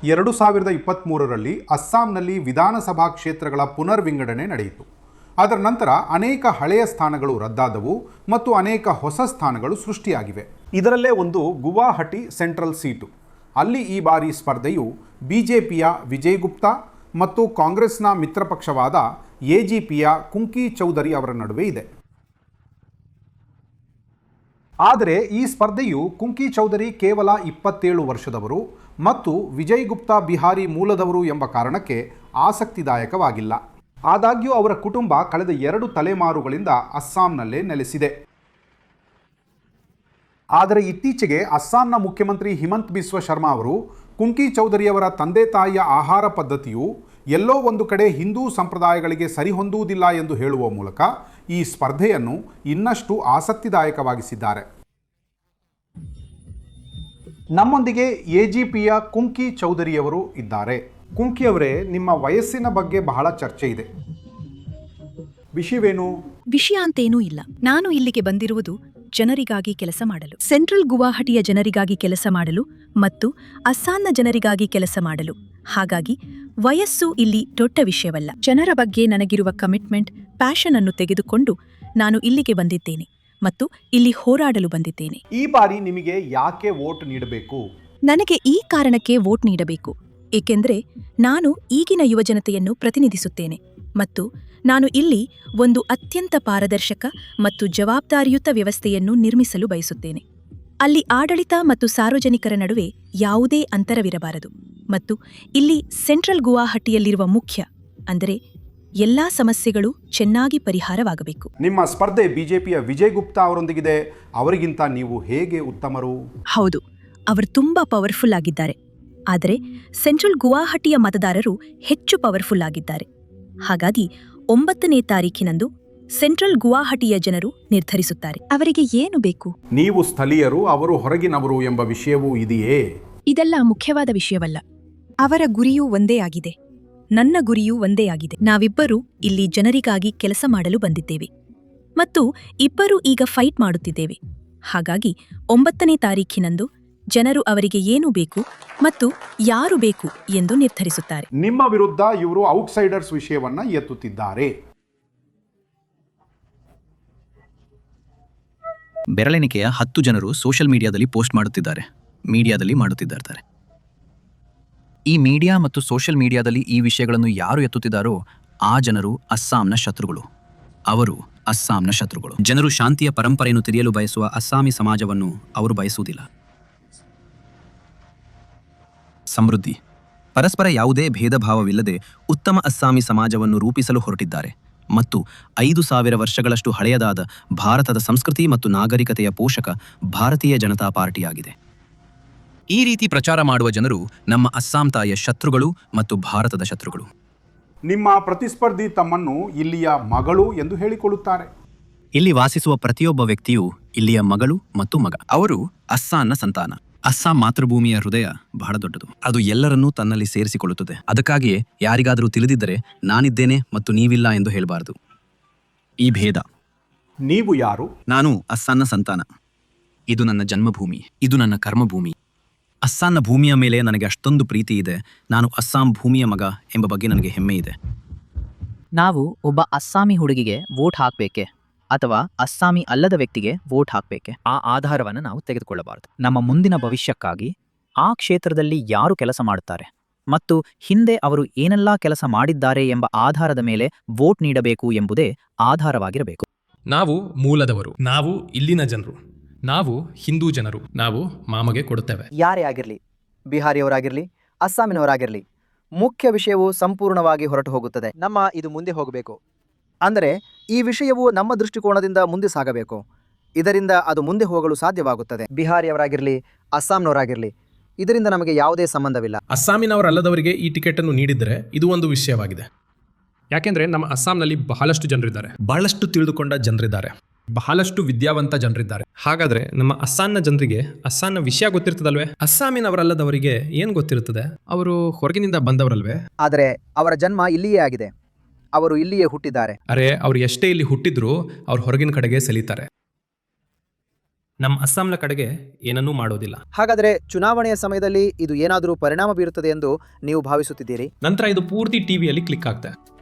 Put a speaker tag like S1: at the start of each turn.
S1: 2023ರಲ್ಲಿ ಅಸ್ಸಾಂನಲ್ಲಿ ವಿಧಾನಸಭಾ ಕ್ಷೇತ್ರಗಳ ಪುನರ್ವಿಂಗಡಣೆ ನಡೆಯಿತು. ಅದರ ನಂತರ ಅನೇಕ ಹಳೆಯ ಸ್ಥಾನಗಳು ರದ್ದಾದವು ಮತ್ತು ಅನೇಕ ಹೊಸ ಸ್ಥಾನಗಳು ಸೃಷ್ಟಿಯಾಗಿವೆ. ಇದರಲ್ಲೇ ಒಂದು ಗುವಾಹಟಿ ಸೆಂಟ್ರಲ್ ಸೀಟು. ಅಲ್ಲಿ ಈ ಬಾರಿ ಸ್ಪರ್ಧೆಯು ಬಿಜೆಪಿಯ ವಿಜಯ್ ಗುಪ್ತಾ ಮತ್ತು ಕಾಂಗ್ರೆಸ್ನ ಮಿತ್ರಪಕ್ಷವಾದ ಎಜಿಪಿಯ ಕುಂಕಿ ಚೌಧರಿ ಅವರ ನಡುವೆ ಇದೆ. ಆದರೆ ಈ ಸ್ಪರ್ಧೆಯು ಕುಂಕಿ ಚೌಧರಿ ಕೇವಲ 27 ವರ್ಷದವರು ಮತ್ತು ವಿಜಯ್ ಗುಪ್ತಾ ಬಿಹಾರಿ ಮೂಲದವರು ಎಂಬ ಕಾರಣಕ್ಕೆ ಆಸಕ್ತಿದಾಯಕವಾಗಿಲ್ಲ. ಆದಾಗ್ಯೂ ಅವರ ಕುಟುಂಬ ಕಳೆದ 2 ತಲೆಮಾರುಗಳಿಂದ ಅಸ್ಸಾಂನಲ್ಲೇ ನೆಲೆಸಿದೆ. ಆದರೆ ಇತ್ತೀಚೆಗೆ ಅಸ್ಸಾಂನ ಮುಖ್ಯಮಂತ್ರಿ ಹಿಮಂತ್ ಬಿಸ್ವ ಶರ್ಮಾ ಅವರು ಕುಂಕಿ ಚೌಧರಿಯವರ ತಂದೆ ತಾಯಿಯ ಆಹಾರ ಪದ್ಧತಿಯು ಎಲ್ಲೋ ಒಂದು ಕಡೆ ಹಿಂದೂ ಸಂಪ್ರದಾಯಗಳಿಗೆ ಸರಿಹೊಂದುವುದಿಲ್ಲ ಎಂದು ಹೇಳುವ ಮೂಲಕ ಈ ಸ್ಪರ್ಧೆಯನ್ನು ಇನ್ನಷ್ಟು ಆಸಕ್ತಿದಾಯಕವಾಗಿಸಿದ್ದಾರೆ. ನಮ್ಮೊಂದಿಗೆ ಎಜಿಪಿಯ ಕುಂಕಿ ಚೌಧರಿಯವರು ಇದ್ದಾರೆ. ಕುಂಕಿ ಅವರೇ, ನಿಮ್ಮ ವಯಸ್ಸಿನ ಬಗ್ಗೆ ಬಹಳ ಚರ್ಚೆ ಇದೆ. ವಿಷಯವೇನು?
S2: ವಿಷಯ ಅಂತೇನೂ ಇಲ್ಲ. ನಾನು ಇಲ್ಲಿಗೆ ಬಂದಿರುವುದು ಜನರಿಗಾಗಿ ಕೆಲಸ ಮಾಡಲು, ಸೆಂಟ್ರಲ್ ಗುವಾಹಟಿಯ ಜನರಿಗಾಗಿ ಕೆಲಸ ಮಾಡಲು ಮತ್ತು ಅಸ್ಸಾಂನ ಜನರಿಗಾಗಿ ಕೆಲಸ ಮಾಡಲು. ಹಾಗಾಗಿ ವಯಸ್ಸು ಇಲ್ಲಿ ದೊಡ್ಡ ವಿಷಯವಲ್ಲ. ಜನರ ಬಗ್ಗೆ ನನಗಿರುವ ಕಮಿಟ್ಮೆಂಟ್, ಪ್ಯಾಷನ್ ಅನ್ನು ತೆಗೆದುಕೊಂಡು ನಾನು ಇಲ್ಲಿಗೆ ಬಂದಿದ್ದೇನೆ ಮತ್ತು ಇಲ್ಲಿ ಹೋರಾಡಲು ಬಂದಿದ್ದೇನೆ.
S1: ಈ ಬಾರಿ ನಿಮಗೆ ಯಾಕೆ ವೋಟ್ ನೀಡಬೇಕು?
S2: ನನಗೆ ಈ ಕಾರಣಕ್ಕೆ ವೋಟ್ ನೀಡಬೇಕು, ಏಕೆಂದರೆ ನಾನು ಈಗಿನ ಯುವಜನತೆಯನ್ನು ಪ್ರತಿನಿಧಿಸುತ್ತೇನೆ ಮತ್ತು ನಾನು ಇಲ್ಲಿ ಒಂದು ಅತ್ಯಂತ ಪಾರದರ್ಶಕ ಮತ್ತು ಜವಾಬ್ದಾರಿಯುತ ವ್ಯವಸ್ಥೆಯನ್ನು ನಿರ್ಮಿಸಲು ಬಯಸುತ್ತೇನೆ. ಅಲ್ಲಿ ಆಡಳಿತ ಮತ್ತು ಸಾರ್ವಜನಿಕರ ನಡುವೆ ಯಾವುದೇ ಅಂತರವಿರಬಾರದು ಮತ್ತು ಇಲ್ಲಿ ಸೆಂಟ್ರಲ್ ಗುವಾಹಟಿಯಲ್ಲಿರುವ ಮುಖ್ಯ ಅಂದರೆ ಎಲ್ಲಾ ಸಮಸ್ಯೆಗಳು ಚೆನ್ನಾಗಿ ಪರಿಹಾರವಾಗಬೇಕು.
S1: ನಿಮ್ಮ ಸ್ಪರ್ಧೆ ಬಿಜೆಪಿಯ ವಿಜಯ್ ಗುಪ್ತಾ ಅವರೊಂದಿಗಿದೆ. ಅವರಿಗಿಂತ ನೀವು ಹೇಗೆ ಉತ್ತಮರು?
S2: ಹೌದು, ಅವರು ತುಂಬಾ ಪವರ್ಫುಲ್ ಆಗಿದ್ದಾರೆ. ಆದರೆ ಸೆಂಟ್ರಲ್ ಗುವಾಹಟಿಯ ಮತದಾರರು ಹೆಚ್ಚು ಪವರ್ಫುಲ್ ಆಗಿದ್ದಾರೆ. ಹಾಗಾಗಿ 9ನೇ ತಾರೀಖಿನಂದು ಸೆಂಟ್ರಲ್ ಗುವಾಹಟಿಯ ಜನರು ನಿರ್ಧರಿಸುತ್ತಾರೆ ಅವರಿಗೆ ಏನು ಬೇಕು.
S1: ನೀವು ಸ್ಥಳೀಯರು, ಅವರು ಹೊರಗಿನವರು ಎಂಬ ವಿಷಯವೂ ಇದೆಯೇ?
S2: ಇದೆಲ್ಲ ಮುಖ್ಯವಾದ ವಿಷಯವಲ್ಲ. ಅವರ ಗುರಿಯೂ ಒಂದೇ ಆಗಿದೆ, ನನ್ನ ಗುರಿಯೂ ಒಂದೇ ಆಗಿದೆ. ನಾವಿಬ್ಬರೂ ಇಲ್ಲಿ ಜನರಿಗಾಗಿ ಕೆಲಸ ಮಾಡಲು ಬಂದಿದ್ದೇವೆ ಮತ್ತು ಇಬ್ಬರೂ ಈಗ ಫೈಟ್ ಮಾಡುತ್ತಿದ್ದೇವೆ. ಹಾಗಾಗಿ 9ನೇ ತಾರೀಖಿನಂದು ಜನರು ಅವರಿಗೆ ಏನು ಬೇಕು ಮತ್ತು ಯಾರು ಬೇಕು ಎಂದು ನಿರ್ಧರಿಸುತ್ತಾರೆ.
S1: ನಿಮ್ಮ ವಿರುದ್ಧ ಇವರು ಔಟ್ಸೈಡರ್ಸ್ ವಿಷಯವನ್ನ ಎತ್ತುತ್ತಿದ್ದಾರೆ.
S3: ಬೆರಳೆಣಿಕೆಯ 10 ಜನರು ಸೋಷಿಯಲ್ ಮೀಡಿಯಾದಲ್ಲಿ ಪೋಸ್ಟ್ ಮಾಡುತ್ತಿದ್ದಾರೆ. ಈ ಮೀಡಿಯಾ ಮತ್ತು ಸೋಷಿಯಲ್ ಮೀಡಿಯಾದಲ್ಲಿ ಈ ವಿಷಯಗಳನ್ನು ಯಾರು ಎತ್ತುತ್ತಿದ್ದಾರೋ ಆ ಜನರು ಅಸ್ಸಾಂನ ಶತ್ರುಗಳು. ಅವರು ಅಸ್ಸಾಂನ ಶತ್ರುಗಳು. ಜನರು ಶಾಂತಿಯ ಪರಂಪರೆಯನ್ನು ತಿಳಿಯಲು ಬಯಸುವ ಅಸ್ಸಾಮಿ ಸಮಾಜವನ್ನು ಅವರು ಬಯಸುವುದಿಲ್ಲ. ಸಮೃದ್ಧಿ, ಪರಸ್ಪರ ಯಾವುದೇ ಭೇದ ಭಾವವಿಲ್ಲದೆ ಉತ್ತಮ ಅಸ್ಸಾಮಿ ಸಮಾಜವನ್ನು ರೂಪಿಸಲು ಹೊರಟಿದ್ದಾರೆ ಮತ್ತು 5000 ವರ್ಷಗಳಷ್ಟು ಹಳೆಯದಾದ ಭಾರತದ ಸಂಸ್ಕೃತಿ ಮತ್ತು ನಾಗರಿಕತೆಯ ಪೋಷಕ ಭಾರತೀಯ ಜನತಾ ಪಾರ್ಟಿಯಾಗಿದೆ. ಈ ರೀತಿ ಪ್ರಚಾರ ಮಾಡುವ ಜನರು ನಮ್ಮ ಅಸ್ಸಾಂ ತಾಯಿಯ ಶತ್ರುಗಳು ಮತ್ತು ಭಾರತದ ಶತ್ರುಗಳು.
S1: ನಿಮ್ಮ ಪ್ರತಿಸ್ಪರ್ಧಿ ತಮ್ಮನ್ನು ಇಲ್ಲಿಯ ಮಗಳು ಎಂದು ಹೇಳಿಕೊಳ್ಳುತ್ತಾರೆ.
S3: ಇಲ್ಲಿ ವಾಸಿಸುವ ಪ್ರತಿಯೊಬ್ಬ ವ್ಯಕ್ತಿಯೂ ಇಲ್ಲಿಯ ಮಗಳು ಮತ್ತು ಮಗ. ಅವರು ಅಸ್ಸಾಂನ ಸಂತಾನ. ಅಸ್ಸಾಂ ಮಾತೃಭೂಮಿಯ ಹೃದಯ ಬಹಳ ದೊಡ್ಡದು. ಅದು ಎಲ್ಲರನ್ನೂ ತನ್ನಲ್ಲಿ ಸೇರಿಸಿಕೊಳ್ಳುತ್ತದೆ. ಅದಕ್ಕಾಗಿಯೇ ಯಾರಿಗಾದರೂ ತಿಳಿದಿದ್ದರೆ ನಾನಿದ್ದೇನೆ ಮತ್ತು ನೀವಿಲ್ಲ ಎಂದು ಹೇಳಬಾರದು. ಈ ಭೇದ.
S1: ನೀವು ಯಾರು?
S3: ನಾನು ಅಸ್ಸಾಂನ ಸಂತಾನ. ಇದು ನನ್ನ ಜನ್ಮಭೂಮಿ, ಇದು ನನ್ನ ಕರ್ಮಭೂಮಿ. ಅಸ್ಸಾಂನ ಭೂಮಿಯ ಮೇಲೆ ನನಗೆ ಅಷ್ಟೊಂದು ಪ್ರೀತಿ ಇದೆ. ನಾನು ಅಸ್ಸಾಂ ಭೂಮಿಯ ಮಗ ಎಂಬ ಬಗ್ಗೆ ನನಗೆ ಹೆಮ್ಮೆ ಇದೆ.
S4: ನಾವು ಒಬ್ಬ ಅಸ್ಸಾಮಿ ಹುಡುಗಿಗೆ ವೋಟ್ ಹಾಕಬೇಕೆ ಅಥವಾ ಅಸ್ಸಾಮಿ ಅಲ್ಲದ ವ್ಯಕ್ತಿಗೆ ವೋಟ್ ಹಾಕಬೇಕೆ? ಆ ಆಧಾರವನ್ನು ನಾವು ತೆಗೆದುಕೊಳ್ಳಬಾರದು. ನಮ್ಮ ಮುಂದಿನ ಭವಿಷ್ಯಕ್ಕಾಗಿ ಆ ಕ್ಷೇತ್ರದಲ್ಲಿ ಯಾರು ಕೆಲಸ ಮಾಡುತ್ತಾರೆ ಮತ್ತು ಹಿಂದೆ ಅವರು ಏನೆಲ್ಲ ಕೆಲಸ ಮಾಡಿದ್ದಾರೆ ಎಂಬ ಆಧಾರದ ಮೇಲೆ ವೋಟ್ ನೀಡಬೇಕು ಎಂಬುದೇ ಆಧಾರವಾಗಿರಬೇಕು.
S5: ನಾವು ಮೂಲದವರು, ನಾವು ಇಲ್ಲಿನ ಜನರು, ನಾವು ಹಿಂದೂ ಜನರು, ನಾವು ಮಾಮಗೆ ಕೊಡುತ್ತೇವೆ.
S6: ಯಾರೇ ಆಗಿರಲಿ, ಬಿಹಾರಿಯವರಾಗಿರಲಿ, ಅಸ್ಸಾಮಿನವರಾಗಿರಲಿ, ಮುಖ್ಯ ವಿಷಯವು ಸಂಪೂರ್ಣವಾಗಿ ಹೊರಟು ಹೋಗುತ್ತದೆ. ಇದು ಮುಂದೆ ಹೋಗಬೇಕು. ಅಂದರೆ ಈ ವಿಷಯವು ನಮ್ಮ ದೃಷ್ಟಿಕೋನದಿಂದ ಮುಂದೆ ಸಾಗಬೇಕು. ಇದರಿಂದ ಅದು ಮುಂದೆ ಹೋಗಲು ಸಾಧ್ಯವಾಗುತ್ತದೆ. ಬಿಹಾರಿಯವರಾಗಿರಲಿ, ಅಸ್ಸಾಂನವರಾಗಿರಲಿ, ಇದರಿಂದ ನಮಗೆ ಯಾವುದೇ ಸಂಬಂಧವಿಲ್ಲ.
S5: ಅಸ್ಸಾಮಿನವರಲ್ಲದವರಿಗೆ ಈ ಟಿಕೆಟ್ ಅನ್ನು ನೀಡಿದರೆ ಇದು ಒಂದು ವಿಷಯವಾಗಿದೆ. ಯಾಕೆಂದ್ರೆ ನಮ್ಮ ಅಸ್ಸಾಂನಲ್ಲಿ ಬಹಳಷ್ಟು ಜನರಿದ್ದಾರೆ, ಬಹಳಷ್ಟು ತಿಳಿದುಕೊಂಡ ಜನರಿದ್ದಾರೆ, ಬಹಳಷ್ಟು ವಿದ್ಯಾವಂತ ಜನರಿದ್ದಾರೆ. ಹಾಗಾದ್ರೆ ನಮ್ಮ ಅಸ್ಸಾಂನ ಜನರಿಗೆ ಅಸ್ಸಾಂನ ವಿಷಯ ಗೊತ್ತಿರ್ತದಲ್ವೇ? ಅಸ್ಸಾಮಿನವರಲ್ಲದವರಿಗೆ ಏನ್ ಗೊತ್ತಿರುತ್ತದೆ? ಅವರು ಹೊರಗಿನಿಂದ ಬಂದವರಲ್ವೇ?
S6: ಆದರೆ ಅವರ ಜನ್ಮ ಇಲ್ಲಿಯೇ ಆಗಿದೆ. ಅವರು ಇಲ್ಲಿಯೇ ಹುಟ್ಟಿದ್ದಾರೆ.
S5: ಅರೆ, ಅವ್ರು ಎಷ್ಟೇ ಇಲ್ಲಿ ಹುಟ್ಟಿದ್ರು ಅವ್ರು ಹೊರಗಿನ ಕಡೆಗೆ ಸೆಲೀತಾರೆ. ನಮ್ಮ ಅಸ್ಸಾಂನ ಕಡೆಗೆ ಏನನ್ನೂ ಮಾಡೋದಿಲ್ಲ.
S6: ಹಾಗಾದರೆ ಚುನಾವಣೆಯ ಸಮಯದಲ್ಲಿ ಇದು ಏನಾದರೂ ಪರಿಣಾಮ ಬೀರುತ್ತದೆ ಎಂದು ನೀವು ಭಾವಿಸುತ್ತಿದ್ದೀರಿ?
S5: ನಂತರ ಇದು ಪೂರ್ತಿ ಟಿವಿಯಲ್ಲಿ ಕ್ಲಿಕ್ ಆಗ್ತದೆ.